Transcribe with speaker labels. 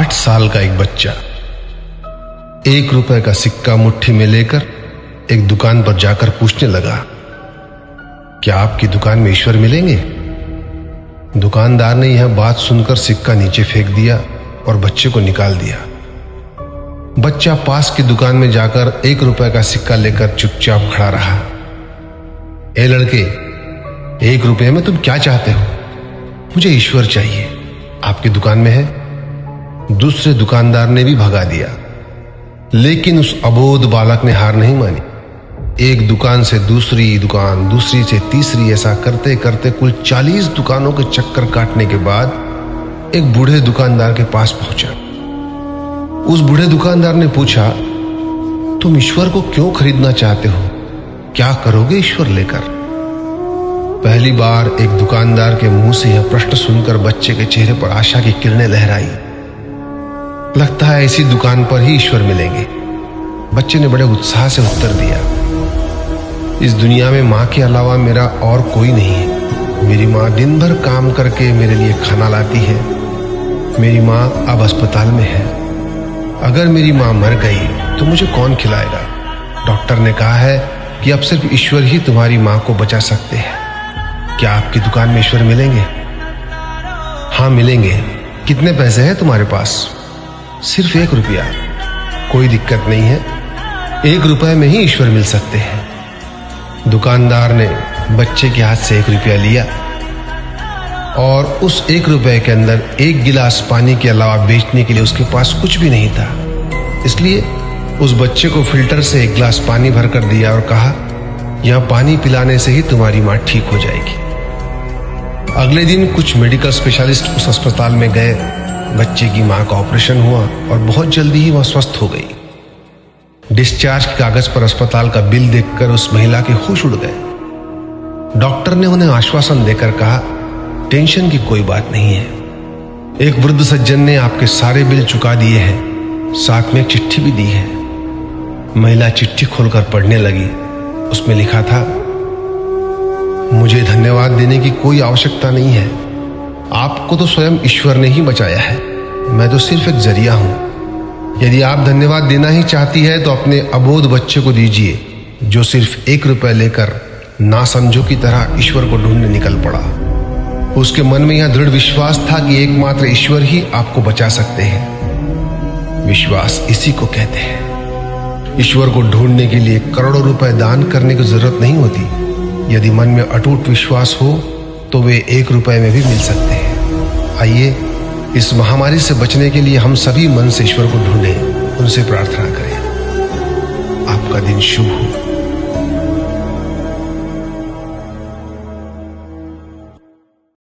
Speaker 1: 8 साल का एक बच्चा 1 रुपए का सिक्का मुट्ठी में लेकर एक दुकान पर जाकर पूछने लगा, क्या आपकी दुकान में ईश्वर मिलेंगे? दुकानदार ने यह बात सुनकर सिक्का नीचे फेंक दिया और बच्चे को निकाल दिया। बच्चा पास की दुकान में जाकर 1 रुपए का सिक्का लेकर चुपचाप खड़ा रहा। ए लड़के, 1 रुपए में तुम क्या चाहते हो? मुझे ईश्वर चाहिए, आपकी दुकान में है। दूसरे दुकानदार ने भी भगा दिया, लेकिन उस अबोध बालक ने हार नहीं मानी। एक दुकान से दूसरी दुकान, दूसरी से तीसरी, ऐसा करते करते कुल 40 दुकानों के चक्कर काटने के बाद एक बूढ़े दुकानदार के पास पहुंचा। उस बूढ़े दुकानदार ने पूछा, तुम ईश्वर को क्यों खरीदना चाहते हो? क्या करोगे ईश्वर लेकर? पहली बार एक दुकानदार के मुंह से यह प्रश्न सुनकर बच्चे के चेहरे पर आशा की किरणें लहराई। लगता है इसी दुकान पर ही ईश्वर मिलेंगे। बच्चे ने बड़े उत्साह से उत्तर दिया, इस दुनिया में माँ के अलावा मेरा और कोई नहीं है। मेरी माँ दिन भर काम करके मेरे लिए खाना लाती है। मेरी माँ अब अस्पताल में है। अगर मेरी माँ मर गई तो मुझे कौन खिलाएगा? डॉक्टर ने कहा है कि अब सिर्फ ईश्वर ही तुम्हारी माँ को बचा सकते हैं। क्या आपकी दुकान में ईश्वर मिलेंगे? हाँ मिलेंगे। कितने पैसे हैं तुम्हारे पास? सिर्फ 1 रुपया। कोई दिक्कत नहीं है, 1 रुपए में ही ईश्वर मिल सकते हैं। दुकानदार ने बच्चे के हाथ से 1 रुपया लिया और उस 1 रुपए के अंदर 1 गिलास पानी के अलावा बेचने के लिए उसके पास कुछ भी नहीं था। इसलिए उस बच्चे को फिल्टर से 1 गिलास पानी भरकर दिया और कहा, यह पानी पिलाने से ही तुम्हारी माँ ठीक हो जाएगी। अगले दिन कुछ मेडिकल स्पेशलिस्ट उस अस्पताल में गए। बच्चे की मां का ऑपरेशन हुआ और बहुत जल्दी ही वह स्वस्थ हो गई। डिस्चार्ज के कागज पर अस्पताल का बिल देखकर उस महिला के होश उड़ गए। डॉक्टर ने उन्हें आश्वासन देकर कहा, टेंशन की कोई बात नहीं है। एक वृद्ध सज्जन ने आपके सारे बिल चुका दिए हैं, साथ में एक चिट्ठी भी दी है। महिला चिट्ठी खोलकर पढ़ने लगी। उसमें लिखा था, मुझे धन्यवाद देने की कोई आवश्यकता नहीं है। आपको तो स्वयं ईश्वर ने ही बचाया है। मैं तो सिर्फ एक जरिया हूं। यदि आप धन्यवाद देना ही चाहती है तो अपने अबोध बच्चे को दीजिए, जो सिर्फ 1 रुपए लेकर नासमझों की तरह ईश्वर को ढूंढने निकल पड़ा। उसके मन में यह दृढ़ विश्वास था कि एकमात्र ईश्वर ही आपको बचा सकते हैं। विश्वास इसी को कहते हैं। ईश्वर को ढूंढने के लिए करोड़ों रुपए दान करने की जरूरत नहीं होती। यदि मन में अटूट विश्वास हो तो वे 1 रुपए में भी मिल सकते हैं। आइए इस महामारी से बचने के लिए हम सभी मन से ईश्वर को ढूंढें, उनसे प्रार्थना करें। आपका दिन शुभ हो।